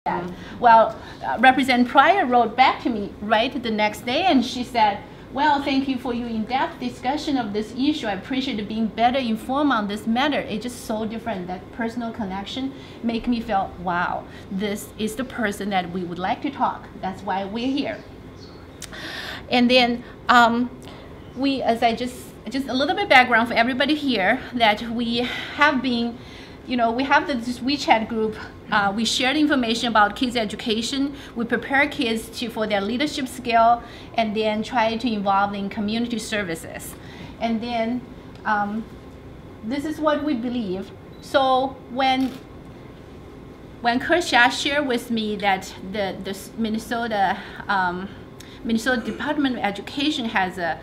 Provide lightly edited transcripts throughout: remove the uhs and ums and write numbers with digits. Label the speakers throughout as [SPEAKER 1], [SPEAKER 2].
[SPEAKER 1] that. Well, Representative Pryor wrote back to me right the next day, and she said, well, thank you for your in-depth discussion of this issue. I appreciate being better informed on this matter. It's just so different. That personal connection make me feel, wow, this is the person that we would like to talk. That's why we're here. And then we, as I just a little bit background for everybody here, that we have been, we have this WeChat group. We share information about kids' education. We prepare kids for their leadership skill, and then try to involve in community services. And then this is what we believe. So when Kershaw shared with me that the Minnesota Department of Education has a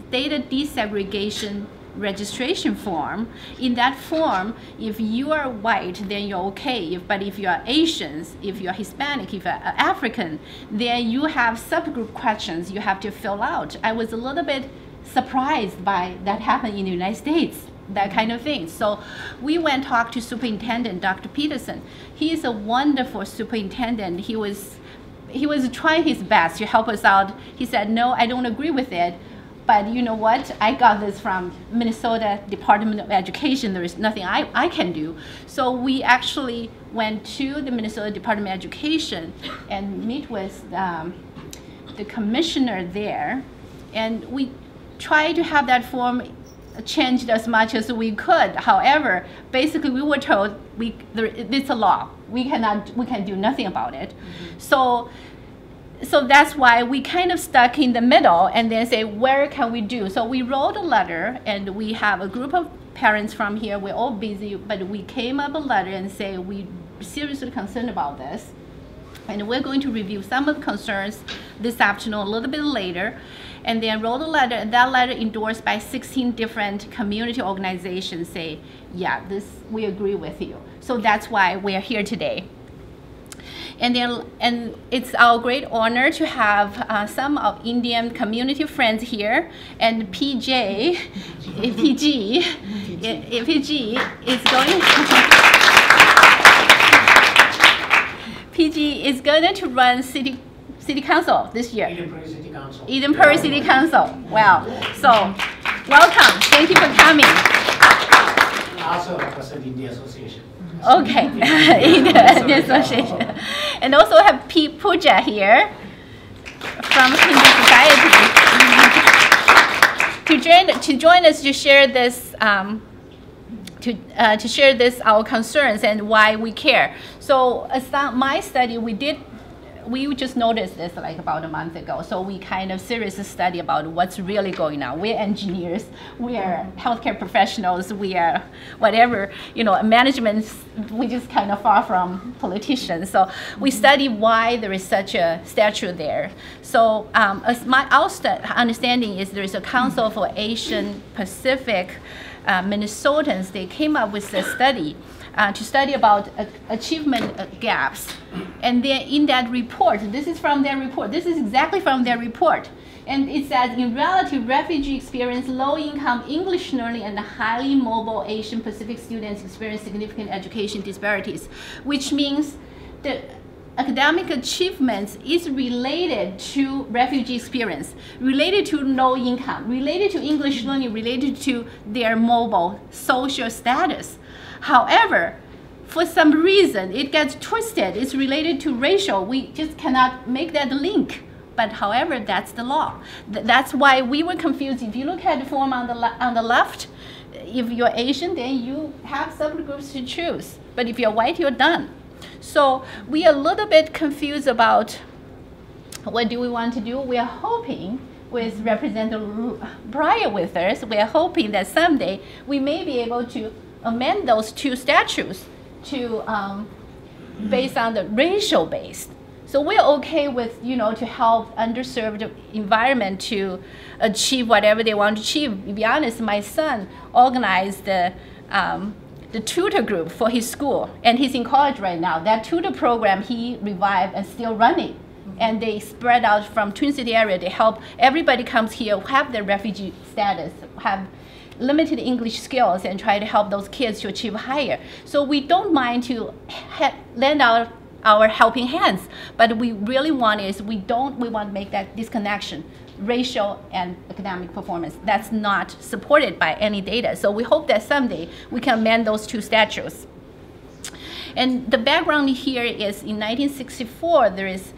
[SPEAKER 1] data desegregation registration form. In that form, if you are white, then you're okay. But if you are Asians, if you're Hispanic, if you're African, then you have subgroup questions you have to fill out. I was a little bit surprised by that happening in the United States, that kind of thing. So we went talk to Superintendent Dr. Peterson. He is a wonderful superintendent. He was trying his best to help us out. He said, no, I don't agree with it. But you know what? I got this from Minnesota Department of Education. There is nothing I can do. So we actually went to the Minnesota Department of Education and meet with the commissioner there. And we tried to have that form changed as much as we could. However, basically we were told it's a law. We can do nothing about it. Mm-hmm. So that's why we kind of stuck in the middle and then say, where can we do? So we wrote a letter, and we have a group of parents from here. We're all busy, but we came up a letter and say we seriously concerned about this. And we're going to review some of the concerns this afternoon, a little bit later. And then wrote a letter, and that letter endorsed by 16 different community organizations say, yeah, we agree with you. So that's why we're here today. And it's our great honor to have some of Indian community friends here, and PG is going to run city council this year.
[SPEAKER 2] Eden Prairie City Council.
[SPEAKER 1] Eden Prairie City Council. Wow. So welcome. Thank you for coming.
[SPEAKER 2] I also represent India Association.
[SPEAKER 1] Okay, in the association. And also have Pete Puja here from Hindu Society to join us to share this our concerns and why we care. So my study, we just noticed this like about a month ago. So we kind of seriously study about what's really going on. We're engineers, we are healthcare professionals, we are whatever, management, we just kind of far from politicians. So we study why there is such a statue there. So our understanding is there is a Council for Asian Pacific Minnesotans. They came up with a study to study about achievement gaps. And then in that report, this is from their report, this is exactly from their report. And it says, in reality, refugee experience low-income English learning and highly mobile Asian Pacific students experience significant education disparities, which means the academic achievements is related to refugee experience, related to low income, related to English learning, related to their mobile social status. However, for some reason, it gets twisted. It's related to racial. We just cannot make that link. But however, that's the law. That's why we were confused. If you look at the form on the left, if you're Asian, then you have subgroups to choose. But if you're white, you're done. So we are a little bit confused about what do we want to do. We are hoping, with Representative Pryor with us, we are hoping that someday we may be able to amend those two statutes to based on the racial based. So we're okay with, to help underserved environment to achieve whatever they want to achieve. To be honest, my son organized the tutor group for his school, and he's in college right now. That tutor program he revived and still running. And they spread out from Twin City area. They help everybody comes here, have their refugee status, have limited English skills, and try to help those kids to achieve higher. So we don't mind to lend our our helping hands. But we really want is we want to make that disconnection, racial and academic performance. That's not supported by any data. So we hope that someday we can amend those two statutes. And the background here is in 1964, there is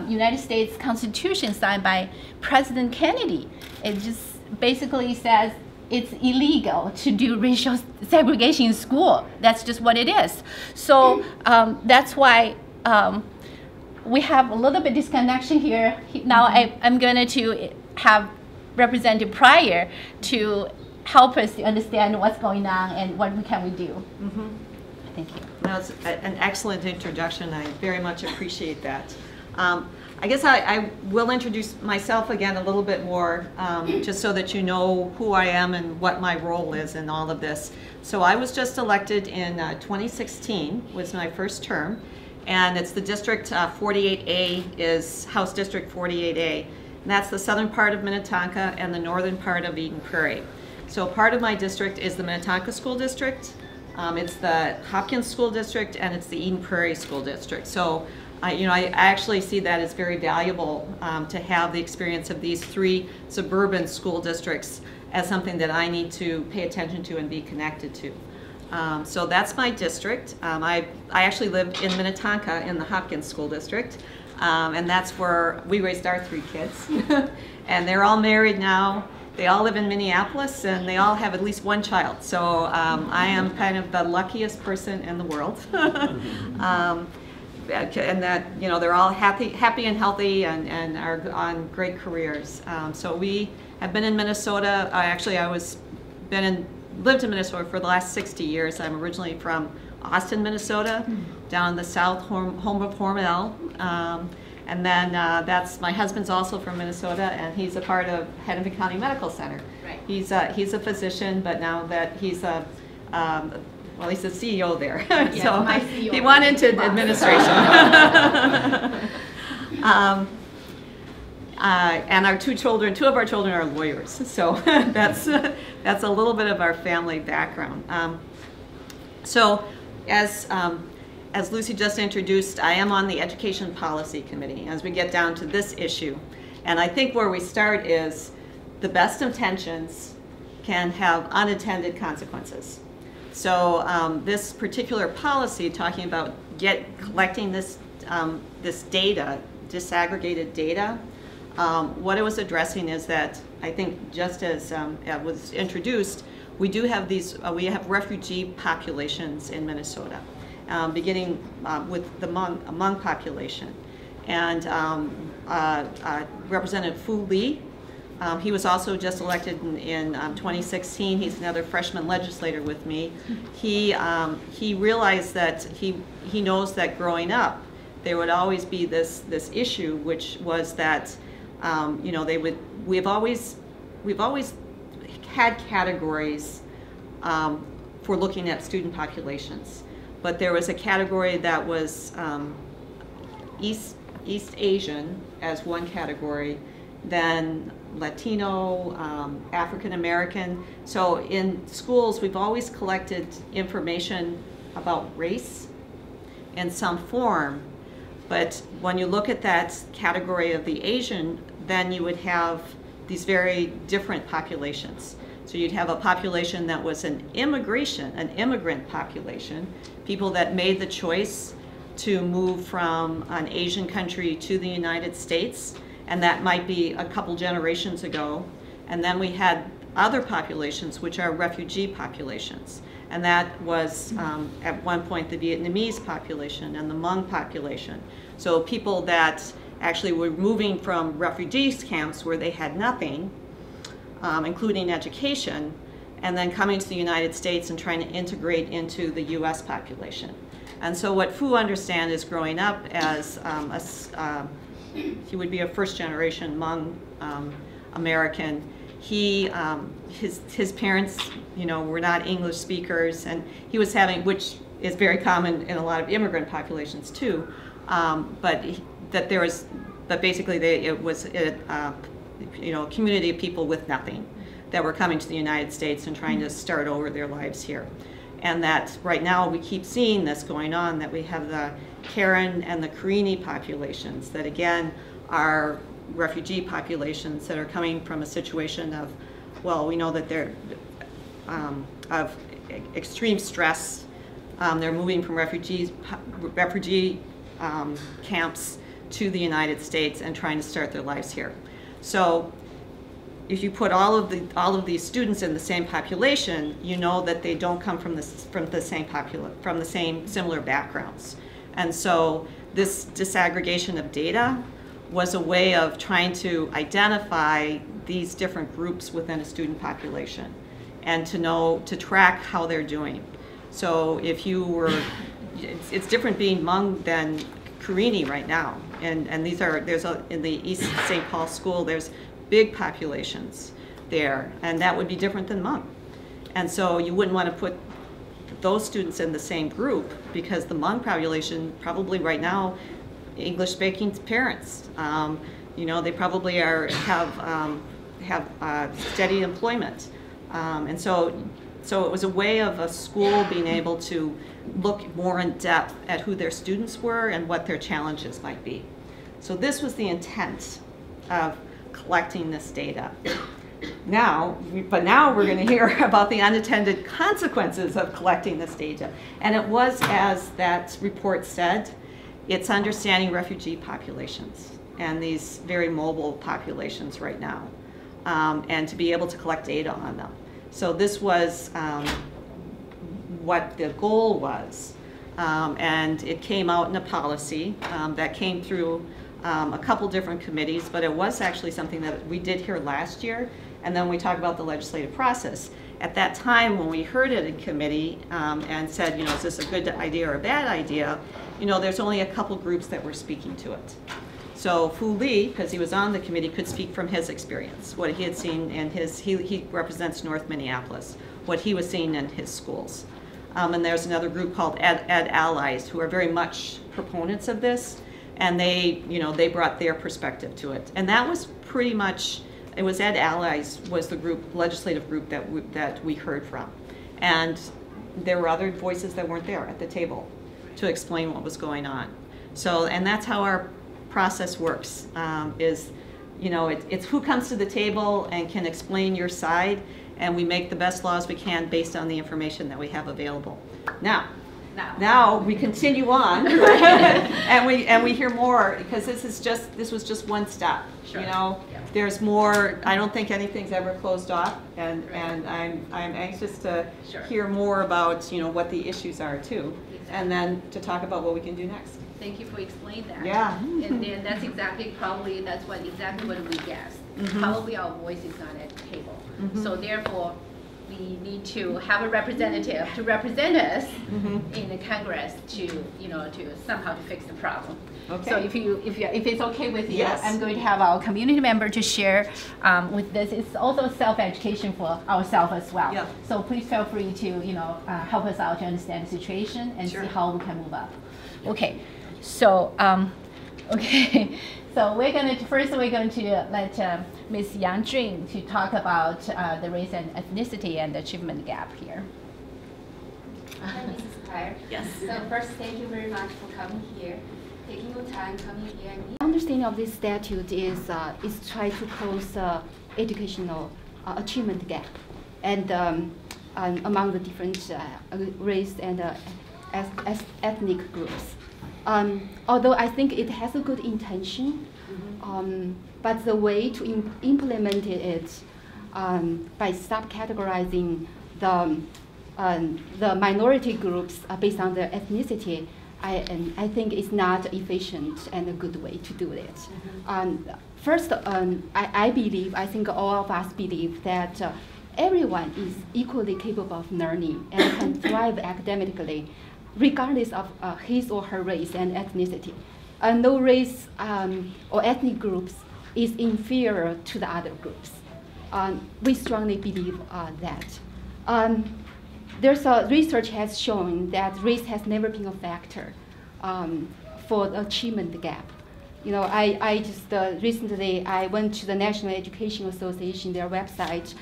[SPEAKER 1] United States Constitution signed by President Kennedy. It just basically says it's illegal to do racial segregation in school. That's just what it is. So that's why we have a little bit disconnection here. Now I'm going to have Representative Pryor to help us to understand what's going on and what can we do.
[SPEAKER 3] Mm-hmm.
[SPEAKER 1] Thank you.
[SPEAKER 3] That's an excellent introduction. I very much appreciate that. I guess I will introduce myself again a little bit more, just so that you know who I am and what my role is in all of this. So I was just elected in 2016, was my first term, and it's the District 48A is House District 48A, and that's the southern part of Minnetonka and the northern part of Eden Prairie. So part of my district is the Minnetonka School District. It's the Hopkins School District, and it's the Eden Prairie School District. So, I actually see that as very valuable to have the experience of these three suburban school districts as something that I need to pay attention to and be connected to. So that's my district. I actually lived in Minnetonka in the Hopkins School District, and that's where we raised our three kids. And they're all married now. They all live in Minneapolis, and they all have at least one child. So I am kind of the luckiest person in the world. And that, they're all happy and healthy and are on great careers. So we have been in Minnesota. Lived in Minnesota for the last 60 years. I'm originally from Austin, Minnesota, down in the south, home of Hormel. And then my husband's also from Minnesota, and he's a part of Hennepin County Medical Center.
[SPEAKER 1] Right.
[SPEAKER 3] He's a physician, but now that he's the CEO there.
[SPEAKER 1] Yeah,
[SPEAKER 3] So
[SPEAKER 1] CEO.
[SPEAKER 3] he went into administration. And our two of our children are lawyers. So that's a little bit of our family background. So as Lucy just introduced, I am on the Education Policy Committee as we get down to this issue. And I think where we start is the best intentions can have unintended consequences. So this particular policy, talking about collecting this data, disaggregated data, what it was addressing is that I think just as was introduced, we do have we have refugee populations in Minnesota. Beginning with the Hmong population. And Representative Fu Lee, he was also just elected in 2016. He's another freshman legislator with me. He realized that he knows that growing up, there would always be this issue, which was that we've always had categories for looking at student populations. But there was a category that was East Asian as one category, then Latino, African American. So in schools, we've always collected information about race in some form. But when you look at that category of the Asian, then you would have these very different populations. So you'd have a population that was an immigrant population, people that made the choice to move from an Asian country to the United States, and that might be a couple generations ago. And then we had other populations, which are refugee populations. And that was, at one point, the Vietnamese population and the Hmong population. So people that actually were moving from refugee camps where they had nothing, including education, and then coming to the United States and trying to integrate into the US population. And so what Fu understands is growing up as he would be a first generation Hmong American. His parents, were not English speakers, and he was having, which is very common in a lot of immigrant populations too, but basically it was a community of people with nothing that were coming to the United States and trying to start over their lives here. And that right now we keep seeing this going on, that we have the Karen and the Karenni populations that again are refugee populations that are coming from a situation of, well, we know that they're of extreme stress. They're moving from refugee camps to the United States and trying to start their lives here. So if you put all of these students in the same population, you know that they don't come from the same similar backgrounds. And so this disaggregation of data was a way of trying to identify these different groups within a student population and to track how they're doing. So if you were, it's different being Hmong than Karenni right now. And in the East St. Paul school, there's big populations there, and that would be different than Hmong. And so you wouldn't want to put those students in the same group because the Hmong population probably right now, English-speaking parents, they probably have steady employment, and so it was a way of a school being able to look more in depth at who their students were and what their challenges might be. So this was the intent of collecting this data. Now we're going to hear about the unintended consequences of collecting this data. And it was, as that report said, it's understanding refugee populations and these very mobile populations right now, and to be able to collect data on them. So this was what the goal was, and it came out in a policy that came through a couple different committees, but it was actually something that we did here last year, and then we talked about the legislative process. At that time, when we heard it in committee and said, is this a good idea or a bad idea, there's only a couple groups that were speaking to it. So Fu Li, because he was on the committee, could speak from his experience, what he had seen in he represents North Minneapolis, what he was seeing in his schools. And there's another group called Ed Allies, who are very much proponents of this, and they brought their perspective to it. And that was pretty much, it was Ed Allies was the legislative group that we heard from. And there were other voices that weren't there at the table to explain what was going on. So, and that's how our process works, it's who comes to the table and can explain your side, and we make the best laws we can based on the information that we have available. Now we continue on, and we hear more, because this was just one step.
[SPEAKER 1] Sure.
[SPEAKER 3] There's more. I don't think anything's ever closed off, and I'm anxious to hear more about what the issues are too, and then to talk about what we can do next.
[SPEAKER 1] Thank you for explaining that.
[SPEAKER 3] Yeah.
[SPEAKER 1] And then that's exactly what we guessed. Mm-hmm. Probably our voice is not at the table. Mm-hmm. So therefore, we need to have a representative to represent us in the Congress to somehow to fix the problem. Okay. So if it's okay with you, yes. I'm going to have our community member to share with this. It's also self-education for ourselves as well. Yeah. So please feel free to help us out to understand the situation and see how we can move up. Okay. So so we're going to let Ms. Yang Jun to talk about the race and ethnicity and the achievement gap here.
[SPEAKER 4] Hi, Mrs. Pryor.
[SPEAKER 3] Yes.
[SPEAKER 4] So first, thank you very much for coming here, taking your time coming here. Understanding of this statute is try to close educational achievement gap, and among the different race and ethnic groups. Although I think it has a good intention, but the way to implement it by subcategorizing the minority groups based on their ethnicity, I think is not efficient and a good way to do it. First, I think all of us believe that everyone is equally capable of learning and can thrive academically, regardless of his or her race and ethnicity. No race or ethnic groups is inferior to the other groups. We strongly believe that. Research has shown that race has never been a factor for the achievement gap. I just recently I went to the National Education Association, their website,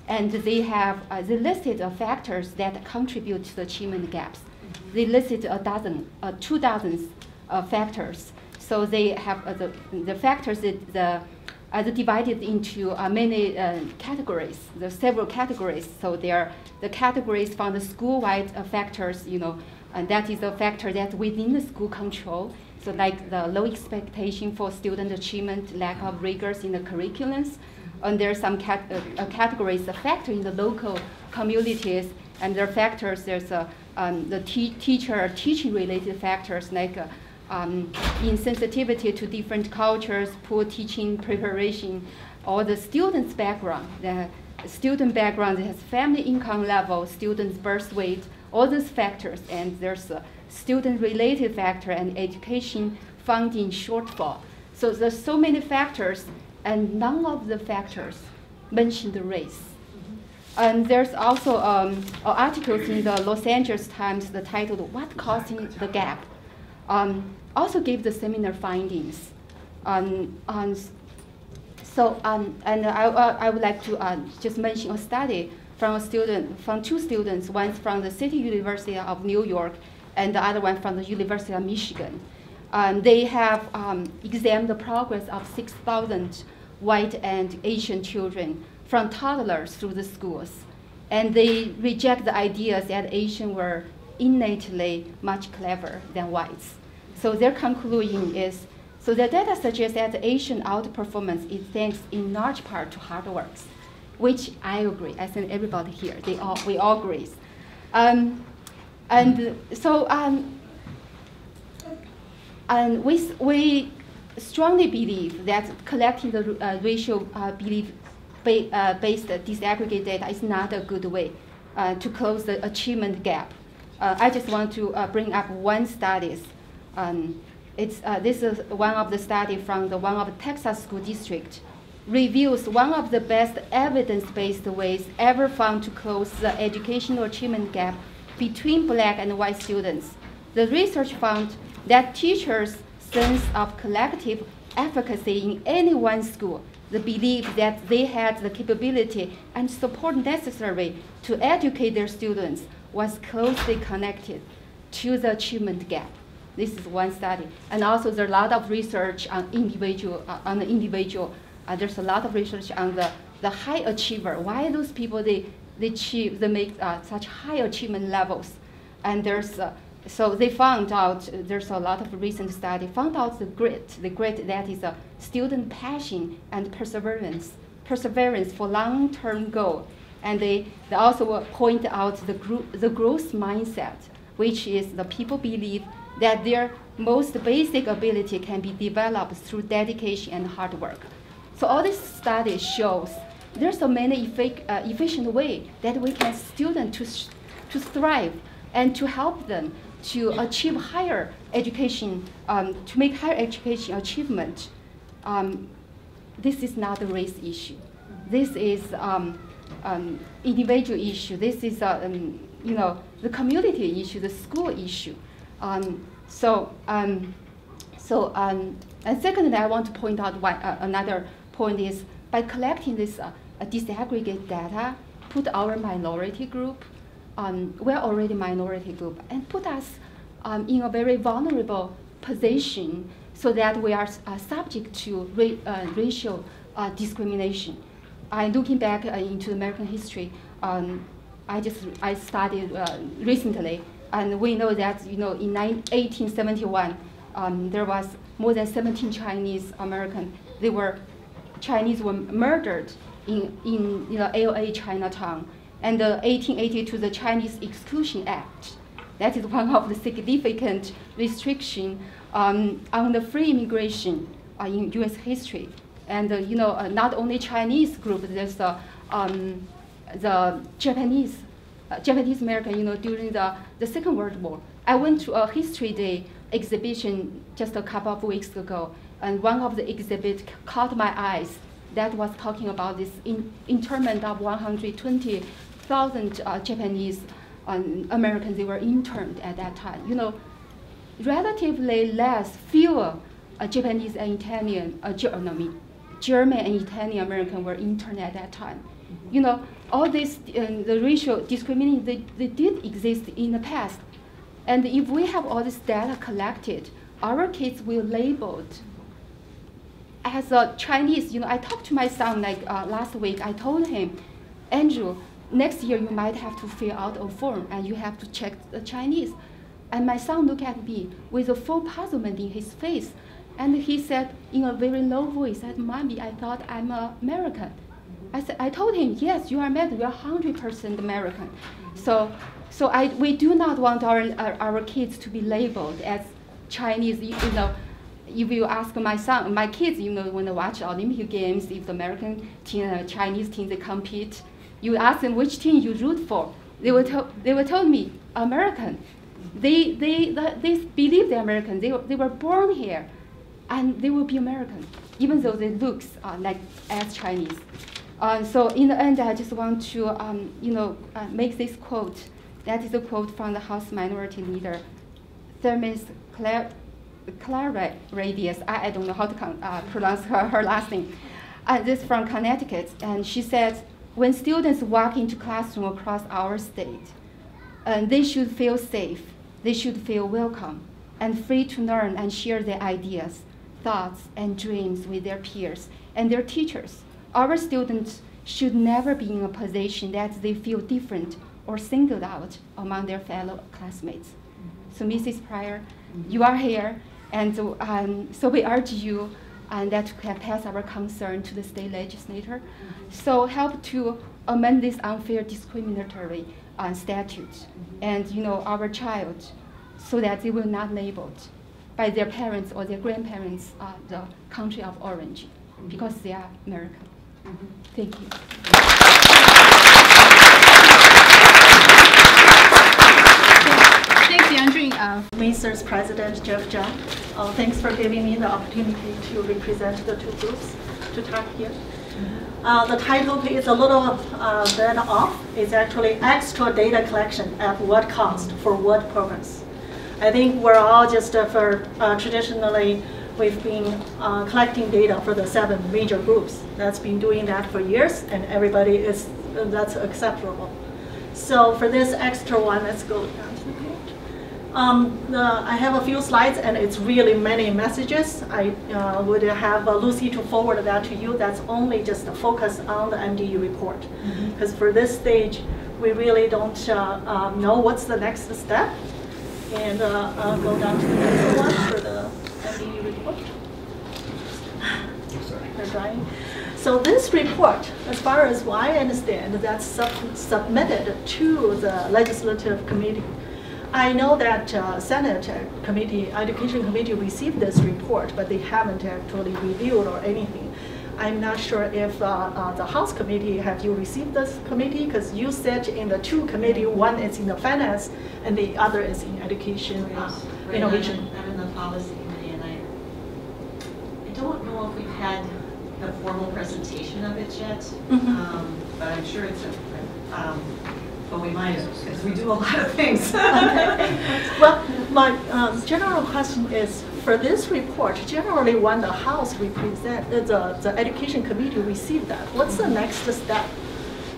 [SPEAKER 4] and they have they listed factors that contribute to the achievement gaps. They listed 2,000 factors. So they have the factors that are divided into many categories. There are several categories. So there are the categories from the school-wide factors, and that is a factor that within the school control. So like the low expectation for student achievement, lack of rigors in the curriculums. And there are some categories, a factor in the local communities, and there are factors, there's the teaching-related factors like insensitivity to different cultures, poor teaching preparation, or the student's background. The student background has family income level, student's birth weight, all those factors, and there's a student-related factor and education funding shortfall. So there's so many factors, and none of the factors mention the race. And there's also articles in the Los Angeles Times, the title, What Causing the Gap? Also gave the similar findings. And I would like to just mention a study from two students, one from the City University of New York and the other one from the University of Michigan. They have examined the progress of 6,000 white and Asian children from toddlers through the schools. And they reject the ideas that Asians were innately much clever than whites. So their conclusion is, so the data suggests that the Asian outperformance is thanks in large part to hard work, which I agree. I think everybody here, we all agree. And we strongly believe that collecting the racial based disaggregate data is not a good way to close the achievement gap. I just want to bring up one study. This is one of the studies from one of the Texas school district, reviews one of the best evidence-based ways ever found to close the educational achievement gap between black and white students. The research found that teachers' sense of collective efficacy in any one school, the belief that they had the capability and support necessary to educate their students, was closely connected to the achievement gap. This is one study. And also there's a lot of research on the individual. There's a lot of research on the high achiever. Why those people, they make such high achievement levels. And so they found out, there's a lot of recent study, found out the grit that is a student passion and perseverance for long-term goal. And they also point out the growth mindset, which is the people believe that their most basic ability can be developed through dedication and hard work. So all this study shows there's so many efficient way that we can students to thrive and to help them to achieve higher education, to make higher education achievement. This is not a race issue. This is individual issue. This is the community issue, the school issue. And secondly, I want to point out another point is by collecting this disaggregate data, put our minority group, we're already minority group, and put us in a very vulnerable position so that we are subject to racial discrimination. Looking back into American history, I studied recently, and we know that in 1871 there was more than 17 Chinese American. Chinese were murdered in AOA Chinatown, and 1882 the Chinese Exclusion Act. That is one of the significant restrictions on the free immigration in U.S. history. And not only Chinese group, there's the Japanese American. During the Second World War, I went to a History Day exhibition just a couple of weeks ago, and one of the exhibits caught my eyes. That was talking about this internment of 120,000 Japanese Americans. They were interned at that time. Relatively fewer Japanese and Italian, German and Italian American were interned at that time. all this, the racial discrimination, they did exist in the past. And if we have all this data collected, our kids will labeled as a Chinese. I talked to my son last week. I told him, Andrew, next year you might have to fill out a form and you have to check the Chinese. And my son looked at me with a full puzzlement in his face. And he said in a very low voice, Mommy, I thought I'm American. I told him, yes, you are American. You are 100% American. We do not want our kids to be labeled as Chinese. If you ask my kids, when they watch Olympic Games, if the American team, Chinese team, they compete, you ask them which team you root for. They will tell me American. They believe they're American. They were born here, and they will be American, even though they look as Chinese. So in the end, I just want to make this quote. That is a quote from the House Minority Leader, Thermis Clairadius. I don't know how to pronounce her last name. This is from Connecticut, and she said, when students walk into classroom across our state, they should feel safe, they should feel welcome, and free to learn and share their ideas, thoughts, and dreams with their peers and their teachers. Our students should never be in a position that they feel different or singled out among their fellow classmates. So Mrs. Pryor, you are here, and so we urge you that to pass our concern to the state legislature. So help to amend this unfair discriminatory statute and our child, so that they will not labeled by their parents or their grandparents the country of origin, because they are American. Thank you.
[SPEAKER 1] Thanks, Yanjun.
[SPEAKER 5] Macer's President Jeff Zhang. Thanks for giving me the opportunity to represent the two groups to talk here. The title is a little bit off. It's actually extra data collection at what cost for what purpose. I think we're all just traditionally we've been collecting data for the 7 major groups. That's been doing that for years, and everybody that's acceptable. So for this extra one, let's go down to the page. I have a few slides, and it's really many messages. I would have Lucy to forward that to you. That's only just a focus on the MDE report. Because for this stage, we really don't know what's the next step. And I'll go down to the next one for the MDE report. They're drying. So this report, as far as I understand, that's submitted to the legislative committee. I know that Senate Education Committee received this report, but they haven't actually reviewed or anything. I'm not sure if the House committee, have you received this committee? Because you sit in the 2 committee, one is in the finance and the other is in education innovation.
[SPEAKER 3] I'm in the policy committee, and I don't know if we've had the formal presentation of it yet, but I'm sure it's but we might have, because we do a lot of things.
[SPEAKER 5] Well, my general question is, for this report, generally when the House the Education Committee received that, what's the next step?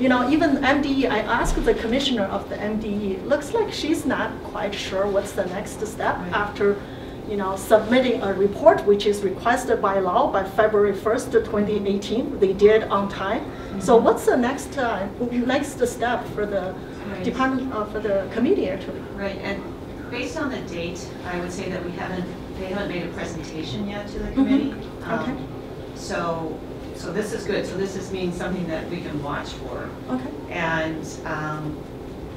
[SPEAKER 5] Even MDE, I asked the commissioner of the MDE, looks like she's not quite sure what's the next step after submitting a report which is requested by law by February 1st, 2018. They did on time. So what's the next step for the department, for the committee actually?
[SPEAKER 3] Right, and based on the date, I would say that they haven't made a presentation yet to the committee.
[SPEAKER 5] Okay.
[SPEAKER 3] So this is good. So this means something that we can watch for.
[SPEAKER 5] Okay.
[SPEAKER 3] And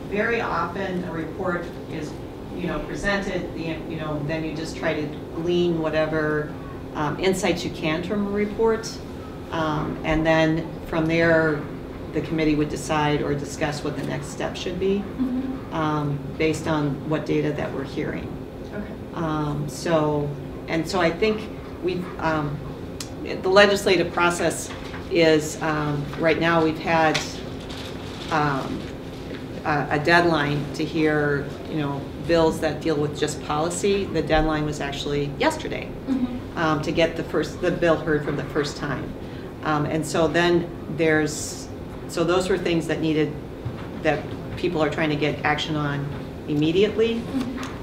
[SPEAKER 3] very often a report is presented, then you just try to glean whatever insights you can from a report. And then from there, the committee would decide or discuss what the next step should be based on what data that we're hearing.
[SPEAKER 5] Okay.
[SPEAKER 3] So I think the legislative process is, right now we've had a deadline to hear, bills that deal with just policy. The deadline was actually yesterday to get the bill heard for the first time. And so then there's So those were things that that people are trying to get action on immediately.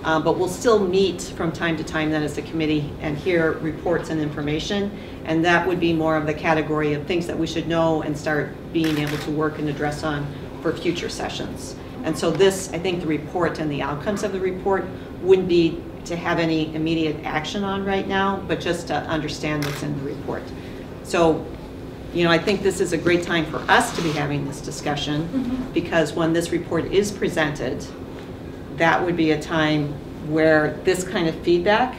[SPEAKER 3] But we'll still meet from time to time then as a committee and hear reports and information. And that would be more of the category of things that we should know and start being able to work and address on for future sessions. And so this, I think the report and the outcomes of the report wouldn't be to have any immediate action on right now, but just to understand what's in the report. So, you know, I think this is a great time for us to be having this discussion because when this report is presented, that would be a time where this kind of feedback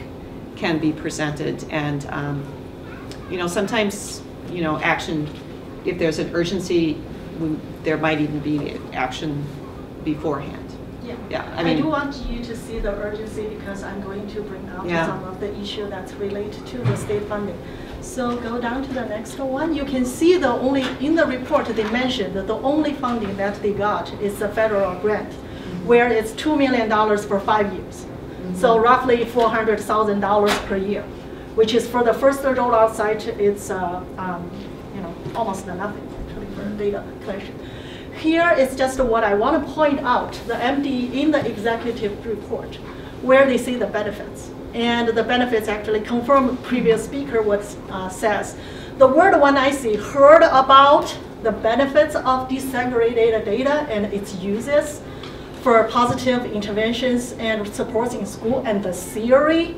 [SPEAKER 3] can be presented. And, you know, sometimes, you know, action, if there's an urgency, there might even be action beforehand. Yeah,
[SPEAKER 5] I do want you to see the urgency because I'm going to bring up some of the issue that's related to the state funding. So go down to the next one. You can see the only, in the report they mentioned that the only funding that they got is a federal grant, where it's $2 million for 5 years. So roughly $400,000 per year, which is for the first rollout site, it's you know, almost nothing actually for data collection. Here is just what I want to point out, the MD in the executive report, where they see the benefits. And the benefits actually confirm previous speaker what says. The word one I see heard about the benefits of disaggregated data and its uses for positive interventions and supports in school, and the theory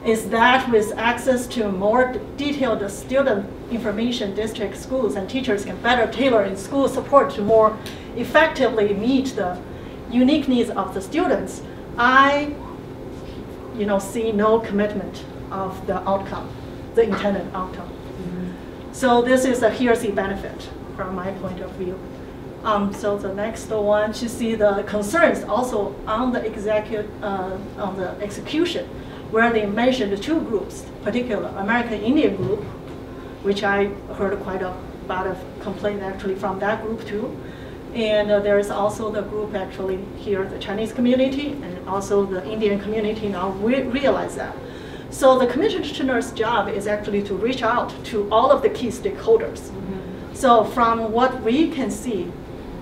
[SPEAKER 5] is that with access to more detailed student information, district schools and teachers can better tailor in school support to more effectively meet the unique needs of the students. I, you know, see no commitment of the outcome, the intended outcome. So this is a hearsay benefit from my point of view. So the next one, to see the concerns also on the on the execution, where they mentioned two groups, particular American Indian group, which I heard quite a lot of complaint actually from that group too. And there is also the group actually here, the Chinese community, and also the Indian community now realize that. So the commissioner's job is actually to reach out to all of the key stakeholders. So from what we can see,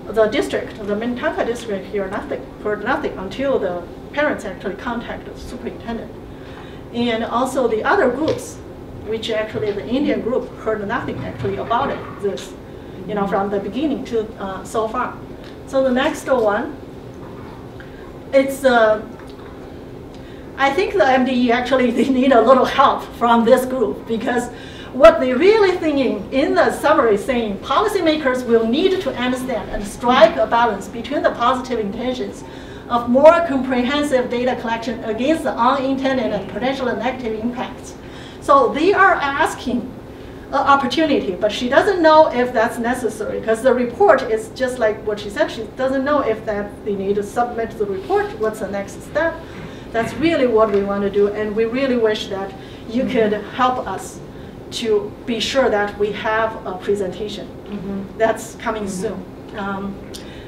[SPEAKER 5] the district, the Minnetonka district heard nothing until the parents actually contacted the superintendent. And also the other groups, which actually the Indian group heard nothing actually about it, this, you know, from the beginning to so far. So the next one, it's, I think the MDE actually, they need a little help from this group because what they really thinking in the summary saying policymakers will need to understand and strike a balance between the positive intentions of more comprehensive data collection against the unintended and potential negative impacts. So they are asking an opportunity, but she doesn't know if that's necessary because the report is just like what she said. She doesn't know if that they need to submit the report, what's the next step. That's really what we want to do, and we really wish that you could help us to be sure that we have a presentation. That's coming soon.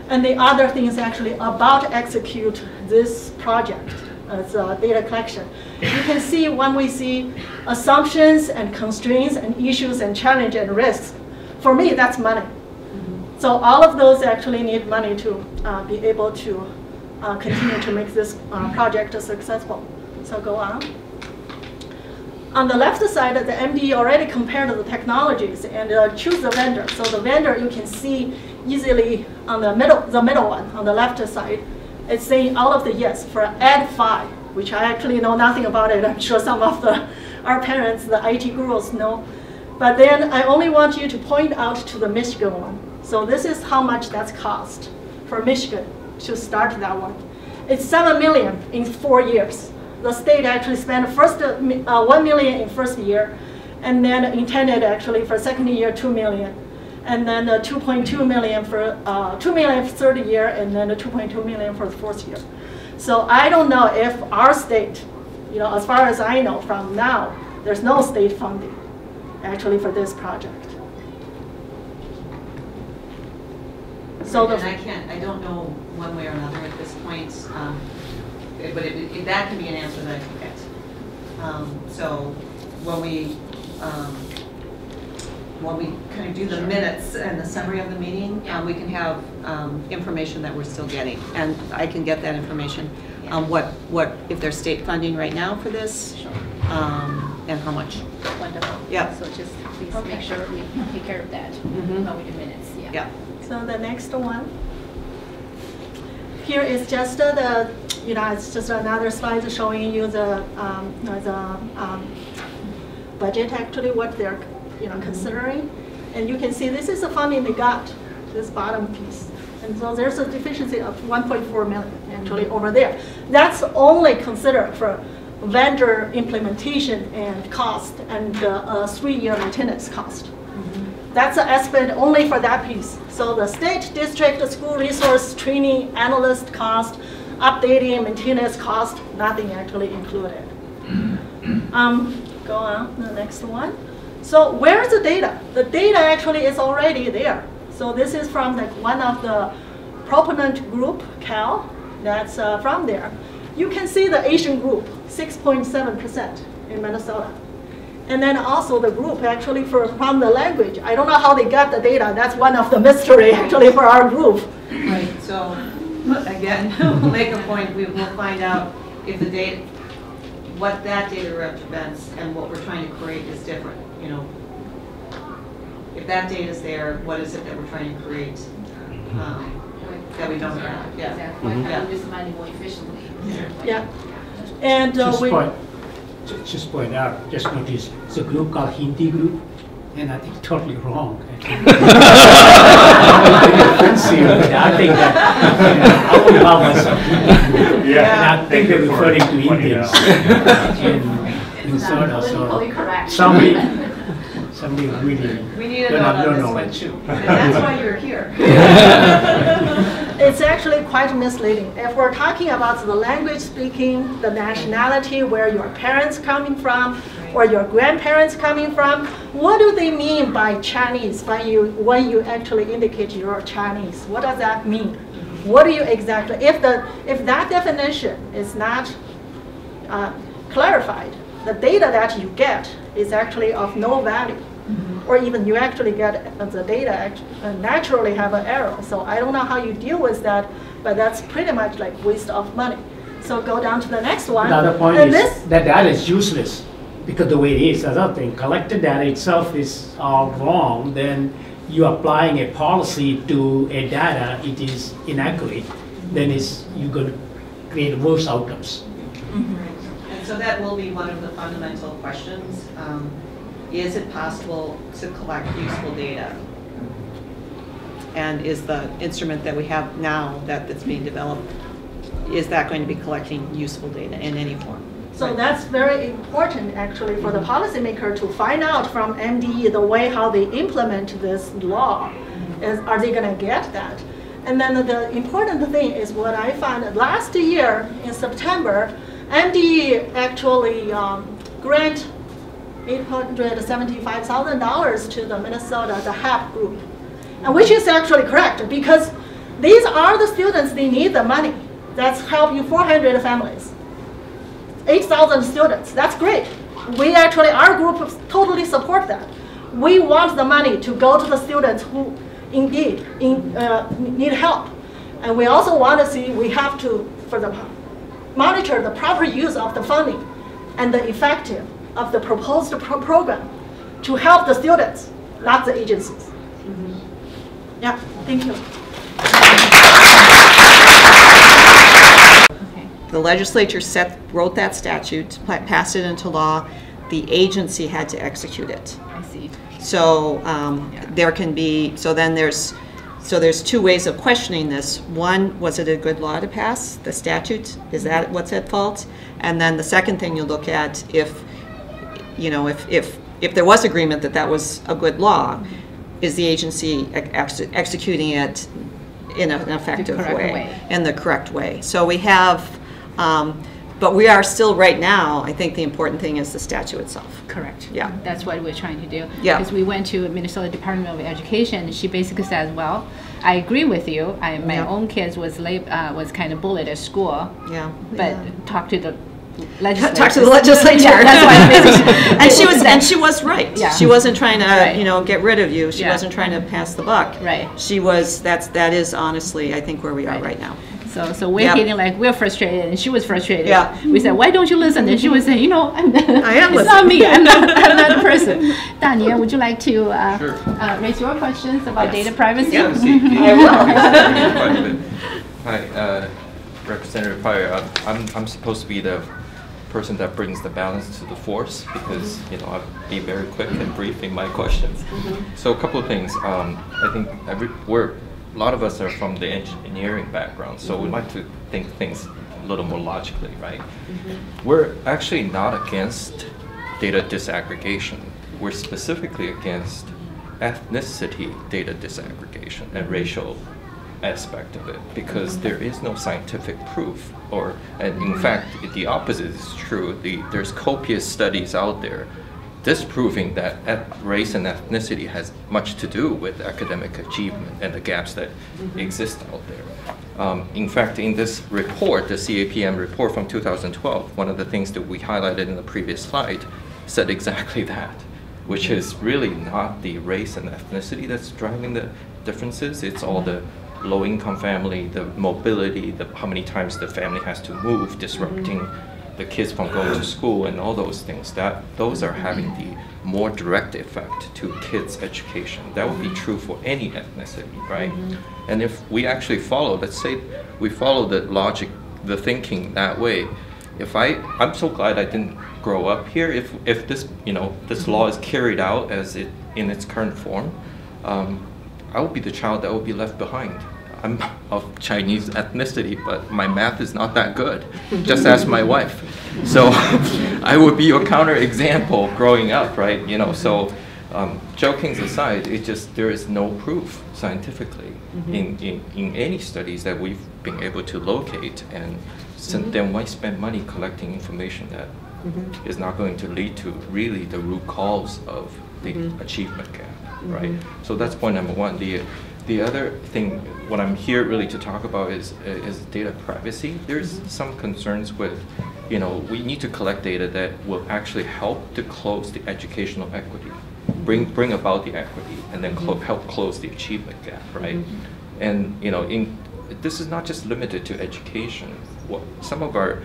[SPEAKER 5] And the other thing is actually about execute this project as data collection. You can see when we see assumptions and constraints and issues and challenge and risks, for me that's money. So all of those actually need money to be able to continue to make this project successful. So go on. On the left side, the MD already compared the technologies and choose the vendor. So the vendor you can see easily on the middle one, on the left side, it's saying all of the yes for Ed5, which I actually know nothing about it. I'm sure some of our parents, the IT gurus know. But then I only want you to point out to the Michigan one. So this is how much that's cost for Michigan to start that one. It's $7 million in 4 years. The state actually spent first $1 million in first year, and then intended actually for second year $2 million, and then 2.2 million for 2 million for third year, and then 2.2 million for the fourth year. So I don't know if our state, you know, as far as I know from now, there's no state funding actually for this project. So
[SPEAKER 3] I don't know one way or another at this point. But that can be an answer that I can get. So when we, when we kind of do the minutes and the summary of the meeting, we can have information that we're still getting. And I can get that information on what if there's state funding right now for this, and how much.
[SPEAKER 1] Wonderful.
[SPEAKER 3] Yeah.
[SPEAKER 1] So just please
[SPEAKER 5] Okay.
[SPEAKER 1] make sure we take care of that with the minutes. Yeah.
[SPEAKER 3] Yeah.
[SPEAKER 5] So the next one. Here is just it's just another slide showing you the budget, actually what they're considering. And you can see this is the funding they got, this bottom piece. And so there's a deficiency of 1.4 million actually over there. That's only considered for vendor implementation and cost and 3-year maintenance cost. That's an estimate only for that piece. So the state, district, school resource, training, analyst cost, updating, maintenance cost, nothing actually included. Go on, the next one. So where's the data? The data actually is already there. So this is from one of the proponent group, Cal, that's from there. You can see the Asian group, 6.7% in Minnesota. And then also the group actually from the language. I don't know how they got the data. That's one of the mystery actually for our group.
[SPEAKER 3] Right, so again, we'll make a point. We will find out if the data, what that data represents and what we're trying to create is different. If that data is there, what is it that we're trying to create that we don't have? Yeah.
[SPEAKER 1] Exactly. Why can't we use money more efficiently?
[SPEAKER 5] Yeah. And
[SPEAKER 2] just point out, just notice, it's a group called Hindi group, and I think totally wrong. Offensive, but I think that I would allow myself and I think they're referring to Indians in Minnesota. So somebody really
[SPEAKER 3] We need a
[SPEAKER 2] don't
[SPEAKER 3] note
[SPEAKER 2] have no
[SPEAKER 3] on this one
[SPEAKER 2] knowledge.
[SPEAKER 3] too. And that's why you're here.
[SPEAKER 5] it's actually quite misleading. If we're talking about the language speaking, the nationality, where your parents coming from, or your grandparents coming from, what do they mean by Chinese when you actually indicate you're Chinese? What does that mean? What do you exactly, if that definition is not clarified, the data that you get is actually of no value. Or even you actually get the data naturally have an error. So I don't know how you deal with that, but that's pretty much like waste of money. So go down to the next one.
[SPEAKER 2] The other point
[SPEAKER 5] and
[SPEAKER 2] is that data is useless because the way it is, another thing, collected data itself is wrong, then you're applying a policy to a data, it is inaccurate, then you're going to create worse outcomes.
[SPEAKER 3] And so that will be one of the fundamental questions. Is it possible to collect useful data? And is the instrument that we have now that's being developed, is that going to be collecting useful data in any form?
[SPEAKER 5] So that's very important actually for the policymaker to find out from MDE the way how they implement this law. Are they going to get that? And then the important thing is what I found last year in September, MDE actually grant $875,000 to the Minnesota, the HAP group, and which is actually correct because these are the students, they need the money. That's help you 400 families, 8,000 students, that's great. We actually, our group totally support that. We want the money to go to the students who indeed need help. And we also want to see, we have to monitor the proper use of the funding and the effective of the proposed program to help the students, not the agencies. Yeah, thank you.
[SPEAKER 3] The legislature wrote that statute, passed it into law. The agency had to execute it.
[SPEAKER 1] I see.
[SPEAKER 3] So there can be, there's two ways of questioning this. One, was it a good law to pass, the statute? Is that what's at fault? And then the second thing you look at, if there was agreement that was a good law, is the agency executing it in an effective way, in the correct way? So we have, but we are still right now, I think the important thing is the statute itself.
[SPEAKER 1] Correct.
[SPEAKER 3] Yeah.
[SPEAKER 1] That's what we're trying to do.
[SPEAKER 3] Yeah.
[SPEAKER 1] Because we went to Minnesota Department of Education, and she basically says, well, I agree with you. My own kids was kind of bullied at school.
[SPEAKER 3] Yeah.
[SPEAKER 1] But talk to the
[SPEAKER 3] talk to the legislature.
[SPEAKER 1] Yeah, that's why
[SPEAKER 3] and she was right.
[SPEAKER 1] Yeah.
[SPEAKER 3] She wasn't trying to,
[SPEAKER 1] Right.
[SPEAKER 3] get rid of you. She
[SPEAKER 1] Yeah.
[SPEAKER 3] wasn't trying to pass the buck.
[SPEAKER 1] Right.
[SPEAKER 3] She was. That is honestly, I think, where we are right now.
[SPEAKER 1] So we're
[SPEAKER 3] Yep.
[SPEAKER 1] getting like, we're frustrated, and she was frustrated.
[SPEAKER 3] Yeah.
[SPEAKER 1] We said, why don't you listen? And she was saying,
[SPEAKER 3] I am
[SPEAKER 1] it's not
[SPEAKER 3] listening.
[SPEAKER 1] me, I'm not the person. Daniel, would you like to
[SPEAKER 6] Sure.
[SPEAKER 1] raise your questions about data privacy?
[SPEAKER 6] Have a seat.
[SPEAKER 3] I will.
[SPEAKER 6] Quite a bit. Hi, Representative Pryor. I'm supposed to be the person that brings the balance to the force because I'll be very quick and brief in my questions. So a couple of things. I think a lot of us are from the engineering background, so we like to think things a little more logically, right? We're actually not against data disaggregation. We're specifically against ethnicity data disaggregation and racial aspect of it because there is no scientific proof, and in fact the opposite is true. There's copious studies out there disproving that race and ethnicity has much to do with academic achievement and the gaps that exist out there. In fact, in this report, the CAPM report from 2012, one of the things that we highlighted in the previous slide said exactly that, which is really not the race and ethnicity that's driving the differences. It's all the low-income family, the mobility, how many times the family has to move, disrupting the kids from going to school and all those things. Those are having the more direct effect to kids' education. That would be true for any ethnicity, right? And if we actually follow, let's say we follow the logic, the thinking that way, I'm so glad I didn't grow up here. If this this law is carried out in its current form, I will be the child that will be left behind. I'm of Chinese ethnicity, but my math is not that good. Just ask my wife. So I would be your counter-example growing up, right? So jokings aside, there is no proof scientifically in any studies that we've been able to locate. And then why spend money collecting information that is not going to lead to really the root cause of the achievement gap, right? So that's point number one. The other thing, what I'm here really to talk about is data privacy. There's some concerns with, we need to collect data that will actually help to close the educational equity, bring about the equity, and then help close the achievement gap, right? And this is not just limited to education. Some of our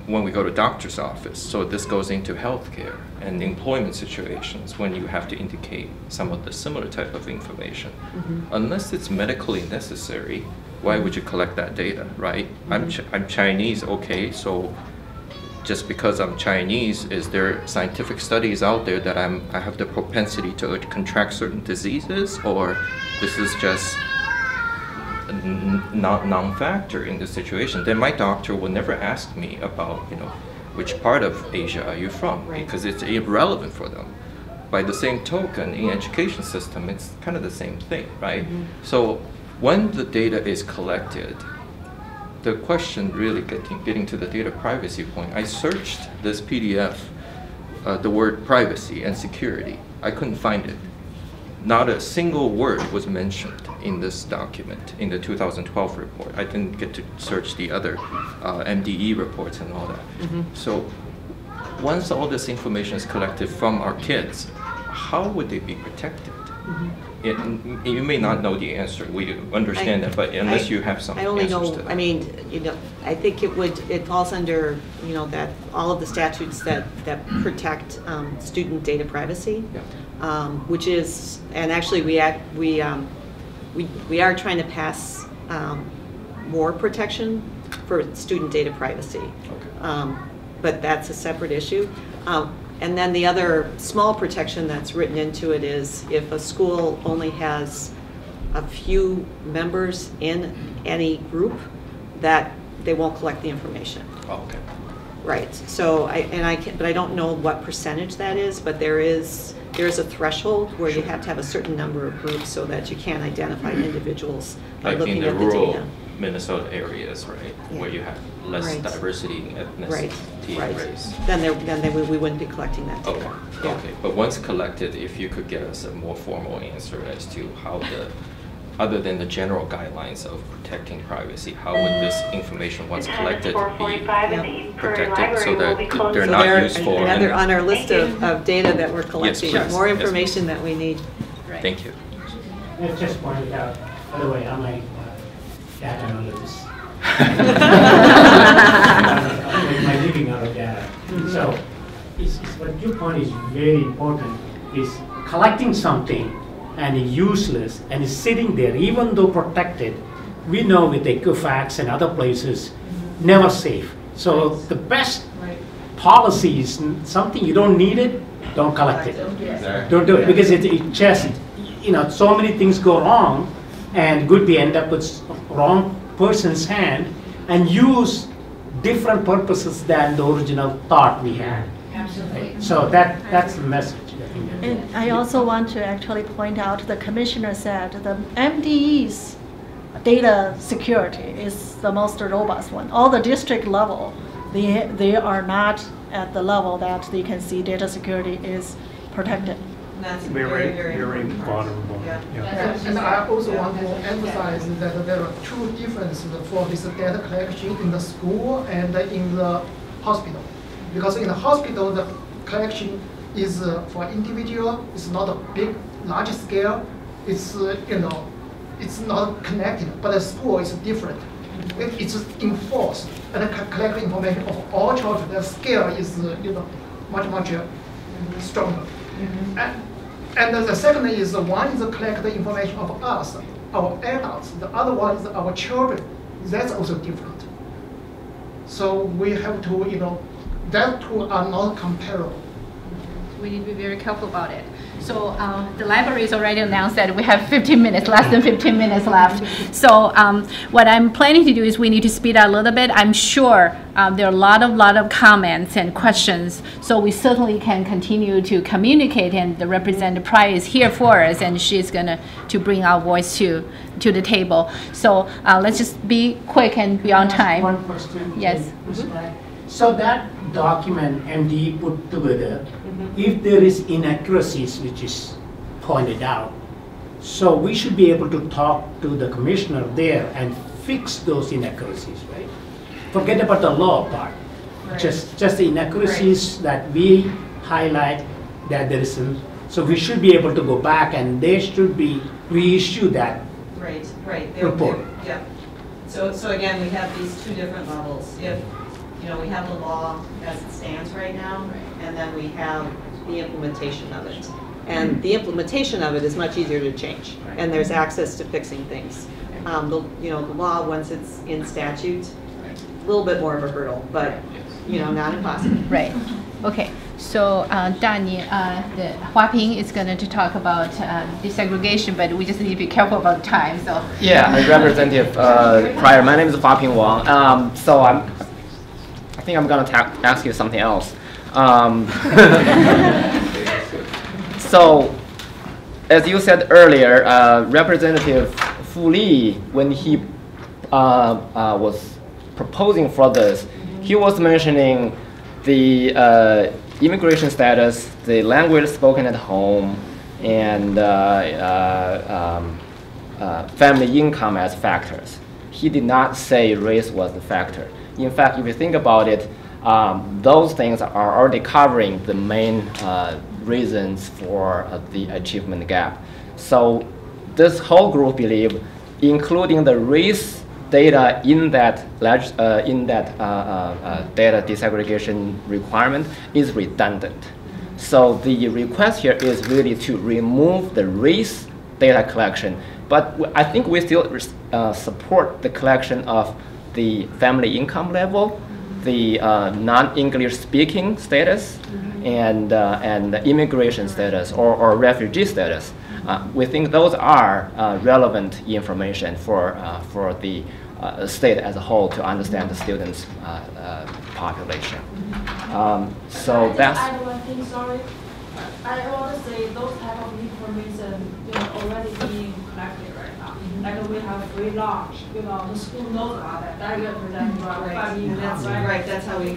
[SPEAKER 6] when we go to doctor's office, so this goes into healthcare and employment situations when you have to indicate some of the similar type of information. Unless it's medically necessary, why would you collect that data, right? I'm Chinese, okay, so just because I'm Chinese, is there scientific studies out there that I have the propensity to contract certain diseases, or this is just non-factor in this situation? Then my doctor will never ask me about, which part of Asia are you from, because it's irrelevant for them. By the same token, in education system, it's kind of the same thing, right? So when the data is collected, the question really getting to the data privacy point, I searched this PDF, the word privacy and security. I couldn't find it. Not a single word was mentioned in this document, in the 2012 report. I didn't get to search the other MDE reports and all that. So once all this information is collected from our kids, how would they be protected? You may not know the answer. We understand that, but unless you have some answers to that.
[SPEAKER 3] I mean, I think it falls under, that all of the statutes that protect student data privacy, which is, and actually we are trying to pass more protection for student data privacy. But that's a separate issue. And then the other small protection that's written into it is if a school only has a few members in any group, that they won't collect the information.
[SPEAKER 6] Okay.
[SPEAKER 3] Right. So but I don't know what percentage that is, but there is a threshold where you have to have a certain number of groups so that you can identify individuals by
[SPEAKER 6] like
[SPEAKER 3] looking
[SPEAKER 6] in the
[SPEAKER 3] at the
[SPEAKER 6] rural
[SPEAKER 3] data.
[SPEAKER 6] Minnesota areas, right, where you have less diversity in ethnicity and race.
[SPEAKER 3] Then we wouldn't be collecting that data.
[SPEAKER 6] Okay. But once collected, if you could get us a more formal answer as to how other than the general guidelines of protecting privacy, how would this information, once collected, be protected so that they're
[SPEAKER 3] So
[SPEAKER 6] not
[SPEAKER 3] they're
[SPEAKER 6] useful?
[SPEAKER 3] another on our list of data that we're collecting,
[SPEAKER 6] Yes,
[SPEAKER 3] more
[SPEAKER 6] yes,
[SPEAKER 3] information that we need.
[SPEAKER 1] Right.
[SPEAKER 6] Thank you.
[SPEAKER 2] Let's just point it out. By the way, I'm a data analyst. My living out of data. So, what your point is very important, is collecting something and it's useless and it's sitting there, even though protected, we know with Equifax and other places, never safe. So the best policy is something you don't need it, don't collect it. Don't do it, because it just, so many things go wrong and could be end up with wrong person's hand and use different purposes than the original thought we had.
[SPEAKER 1] Absolutely.
[SPEAKER 2] So that's the message.
[SPEAKER 5] And I also want to actually point out, the commissioner said the MDE's data security is the most robust one. All the district level, they are not at the level that they can see data security is protected.
[SPEAKER 3] That's
[SPEAKER 7] very vulnerable.
[SPEAKER 3] Yeah.
[SPEAKER 7] And I also want to emphasize that there are two differences for this data collection in the school and in the hospital. Because in the hospital, the collection is for individual. It's not a big, large scale. It's it's not connected. But the school is different. It's enforced and collect information of all children. The scale is much stronger. And the second is one is collect the information of us, our adults. The other one is our children. That's also different. So we have to, that two are not comparable.
[SPEAKER 1] We need to be very careful about it. So the library has already announced that we have 15 minutes, less than 15 minutes left. So what I'm planning to do is we need to speed up a little bit. I'm sure there are a lot of comments and questions. So we certainly can continue to communicate, and the Representative Pryor is here for us, and she's going to bring our voice to the table. So let's just be quick and be on time.
[SPEAKER 2] One question.
[SPEAKER 1] Yes.
[SPEAKER 2] So that document MD put together, if there is inaccuracies which is pointed out, so we should be able to talk to the commissioner there and fix those inaccuracies, right? Forget about the law part.
[SPEAKER 3] Right.
[SPEAKER 2] Just the inaccuracies that we highlight that there isn't. So we should be able to go back and they should be reissue that
[SPEAKER 3] Right.
[SPEAKER 2] report.
[SPEAKER 3] Yeah. So again, we have these two different levels. If we have the law as it stands right now, and then we have the implementation of it. And the implementation of it is much easier to change, and there's access to fixing things. The law, once it's in statute, a little bit more of a hurdle, but not impossible.
[SPEAKER 1] Right. Okay. So Danny, the Huaping is going to talk about desegregation, but we just need to be careful about time. So
[SPEAKER 8] yeah, Representative Pryor. My name is Huaping Wang. I think I'm going to ask you something else. So, as you said earlier, Representative Fu Li, when he was proposing for this, he was mentioning the immigration status, the language spoken at home, and family income as factors. He did not say race was the factor. In fact, if you think about it, those things are already covering the main reasons for the achievement gap. So this whole group believe, including the race data in that data desegregation requirement, is redundant. So the request here is really to remove the race data collection. But I think we still support the collection of the family income level, the non-English speaking status, and the immigration status or refugee status. We think those are relevant information for the state as a whole to understand the students' population. So that's.
[SPEAKER 9] I one thing, sorry. I want to say those type of information, already being collected right now. Like we have free lunch, the school knows about that. That represents family income,
[SPEAKER 3] Right. That's how we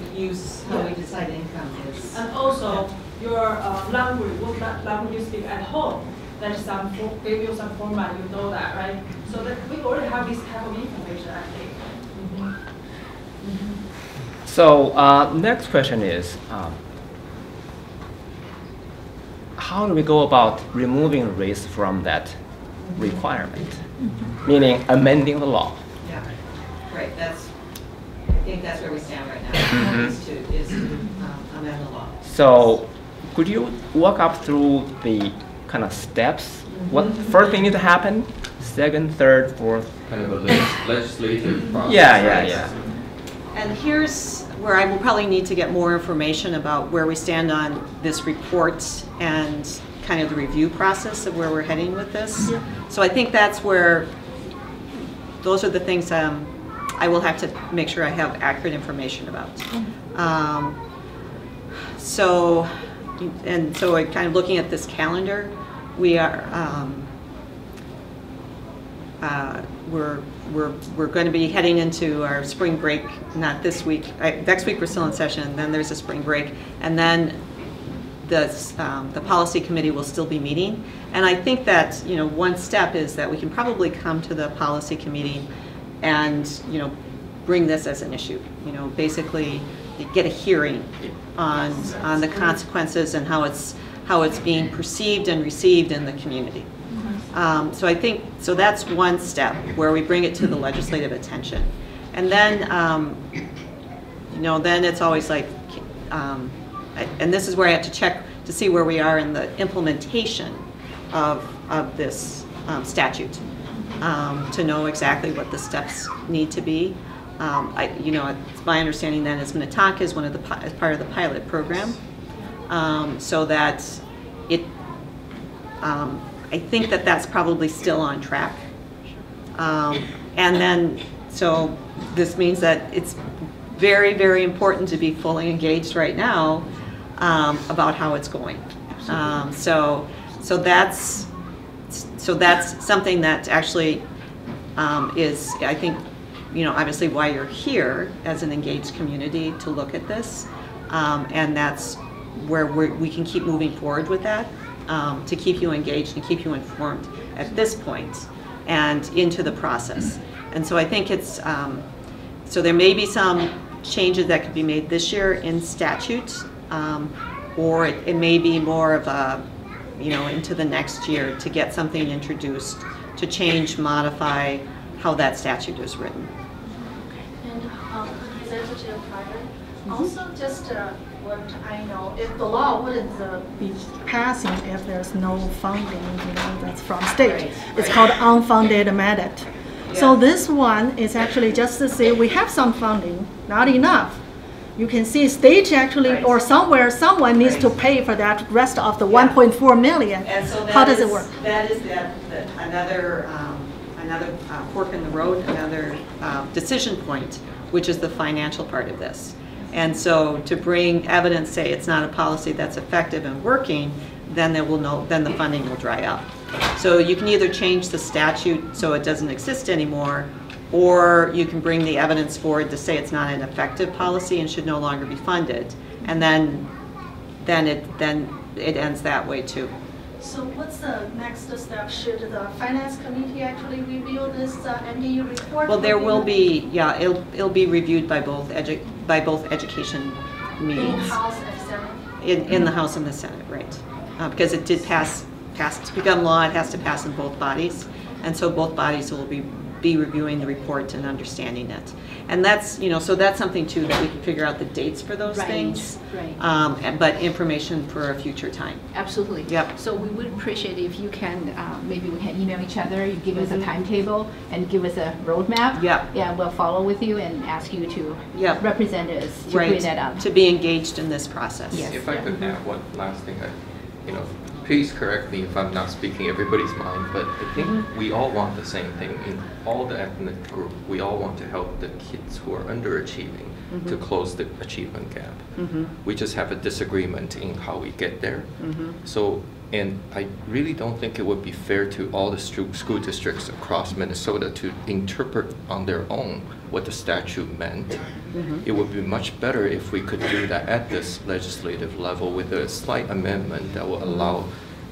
[SPEAKER 3] decide income is.
[SPEAKER 9] And also your language, what language you speak at home. there's some, give you some format, you know that, right? So that we already have this type of information, I think.
[SPEAKER 8] So next question is, how do we go about removing race from that requirement? Meaning amending the law.
[SPEAKER 3] Yeah, right. I think that's where we stand right now. Is to amend the law.
[SPEAKER 8] So could you walk up through the kind of steps? What first thing need to happen? Second, third, fourth?
[SPEAKER 6] Kind of a legislative process.
[SPEAKER 8] Yeah.
[SPEAKER 3] And here's where I will probably need to get more information about where we stand on this report and kind of the review process of where we're heading with this. Yeah. So I think that's where, those are the things I will have to make sure I have accurate information about. So kind of looking at this calendar, we are, we're going to be heading into our spring break, not this week. Next week we're still in session, then there's a spring break, and then the policy committee will still be meeting. And I think that, one step is that we can probably come to the policy committee and, bring this as an issue. Basically get a hearing on the consequences and how it's being perceived and received in the community. So I think, that's one step where we bring it to the legislative attention. And then, then it's always like, and this is where I have to check to see where we are in the implementation of this statute, to know exactly what the steps need to be. It's my understanding then is Minnetonka is is part of the pilot program, so that it. I think that that's probably still on track. And then, so this means that it's very, very important to be fully engaged right now about how it's going. So that's something that actually is, I think, obviously why you're here as an engaged community to look at this. And that's where we can keep moving forward with that. To keep you engaged and keep you informed at this point and into the process. And so I think it's, so there may be some changes that could be made this year in statute, or it may be more of a, into the next year to get something introduced to change, modify how that statute is written.
[SPEAKER 5] And Representative Pryor, also just what I know, if the law wouldn't be passing if there's no funding, that's from state. Right. It's called unfunded mandate. Yeah. So this one is actually just to say we have some funding, not enough. You can see state actually, or somewhere, someone needs to pay for that rest of the 1.4 million.
[SPEAKER 3] And so
[SPEAKER 5] how does it work?
[SPEAKER 3] That is another fork in the road, another decision point, which is the financial part of this. And so to bring evidence, say it's not a policy that's effective and working, then then the funding will dry up. So you can either change the statute so it doesn't exist anymore, or you can bring the evidence forward to say it's not an effective policy and should no longer be funded. And then it ends that way too.
[SPEAKER 5] So what's the next step? Should the finance committee actually review this MDU report?
[SPEAKER 3] Well, there will be, it'll be reviewed by both education meetings.
[SPEAKER 5] In the House and Senate?
[SPEAKER 3] In the House and the Senate, right. Because it did pass to become law, it has to pass in both bodies. And so both bodies will be reviewing the report and understanding it. And that's, so that's something too that we can figure out the dates for those things. Right. But information for a future time.
[SPEAKER 1] Absolutely.
[SPEAKER 3] Yep.
[SPEAKER 1] So we would appreciate if you can, maybe we can email each other, you give us a timetable and give us a roadmap.
[SPEAKER 3] Yep.
[SPEAKER 1] Yeah, we'll follow with you and ask you to represent us to bring that up.
[SPEAKER 3] To be engaged in this process.
[SPEAKER 1] Yes.
[SPEAKER 6] If I could add one last thing, please correct me if I'm not speaking everybody's mind, but I think we all want the same thing. In all the ethnic group, we all want to help the kids who are underachieving to close the achievement gap. We just have a disagreement in how we get there. So, and I really don't think it would be fair to all the school districts across Minnesota to interpret on their own what the statute meant. It would be much better if we could do that at this legislative level with a slight amendment that will allow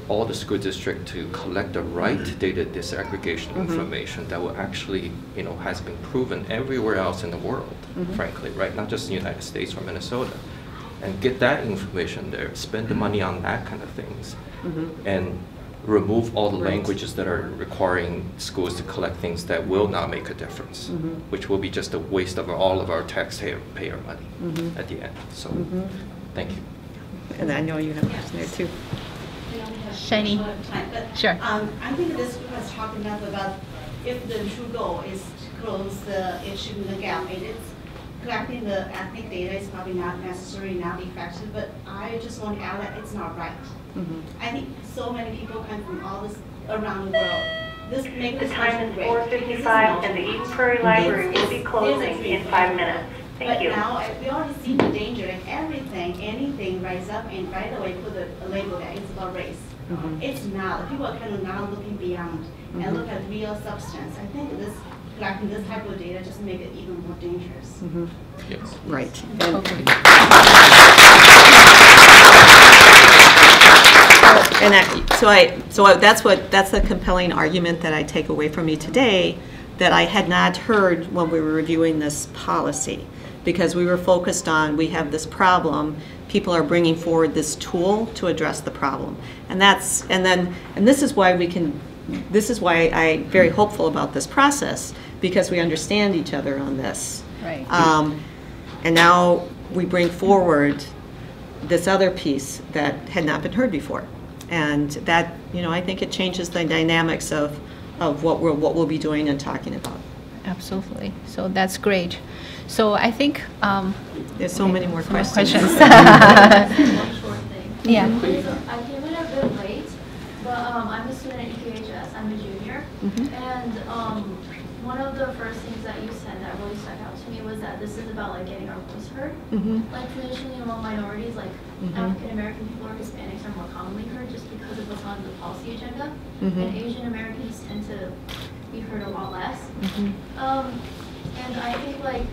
[SPEAKER 6] all the school district to collect the right data disaggregation information that will actually, has been proven everywhere else in the world, frankly, right? Not just in the United States or Minnesota. And get that information there, spend the money on that kind of things, and remove all the languages that are requiring schools to collect things that will not make a difference, which will be just a waste of all of our taxpayer money at the end. So, thank you.
[SPEAKER 3] And I know you have a question there too.
[SPEAKER 1] Shiny. Sure.
[SPEAKER 10] I think this group has talked enough about if the true goal is to close the issue, the gap. It's collecting the ethnic data is probably not necessarily not effective, but I just want to add that it's not right. I think so many people come from all this around the world. This makes
[SPEAKER 11] the time is 4:55 and the Eden Prairie Library will be closing in 5 minutes. Thank you.
[SPEAKER 10] But now we already see the danger and anything rise up and right away put a label that it's about race. It's not. People are kind of now looking beyond and look at real substance. I think collecting this type of data just make it even more dangerous.
[SPEAKER 6] Yes.
[SPEAKER 3] Right. That's the compelling argument that I take away from you today that I had not heard when we were reviewing this policy, because we were focused on we have this problem, people are bringing forward this tool to address the problem, and this is why I'm very hopeful about this process, because we understand each other on this.
[SPEAKER 1] Right.
[SPEAKER 3] And now we bring forward this other piece that had not been heard before, and that I think it changes the dynamics of what we'll be doing and talking about.
[SPEAKER 1] Absolutely. So that's great. So I think
[SPEAKER 3] there's so many more questions.
[SPEAKER 9] One short thing.
[SPEAKER 1] Yeah.
[SPEAKER 9] I came in a bit late, but I'm a student at EKHS. I'm a junior, and one of the first things that you said that really stuck out to me was that this is about like getting our voice heard. Like traditionally among minorities, like African American people or Hispanics are more commonly heard just because of what's on the policy agenda, and Asian Americans tend to be heard a lot less. And I think like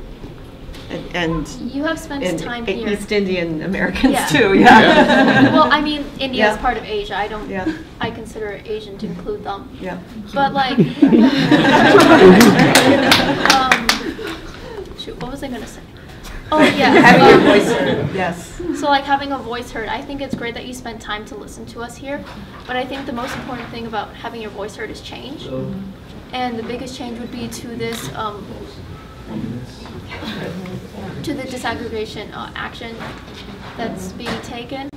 [SPEAKER 3] and
[SPEAKER 9] you have spent time here.
[SPEAKER 3] East Indian Americans too,
[SPEAKER 9] Well, I mean, India is part of Asia. I don't. I consider Asian to include them. But like, shoot, what was I gonna say? Oh yeah.
[SPEAKER 3] Having your voice heard. Yes.
[SPEAKER 9] So like having a voice heard, I think it's great that you spent time to listen to us here. But I think the most important thing about having your voice heard is change. And the biggest change would be to this. To the disaggregation action that's being taken,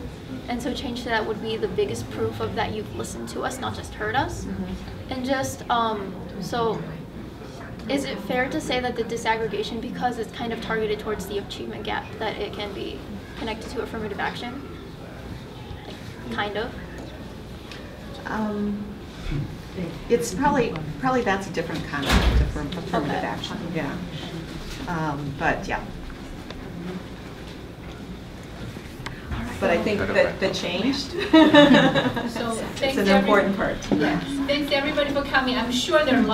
[SPEAKER 9] and so change to that would be the biggest proof of that you've listened to us, not just heard us. And just so is it fair to say that the disaggregation, because it's kind of targeted towards the achievement gap, that it can be connected to affirmative action? Like, kind of.
[SPEAKER 3] It's probably that's a different concept of affirmative action. But yeah. But I think that the changed.
[SPEAKER 1] So
[SPEAKER 3] it's an important part.
[SPEAKER 1] Thanks everybody for coming. I'm sure there are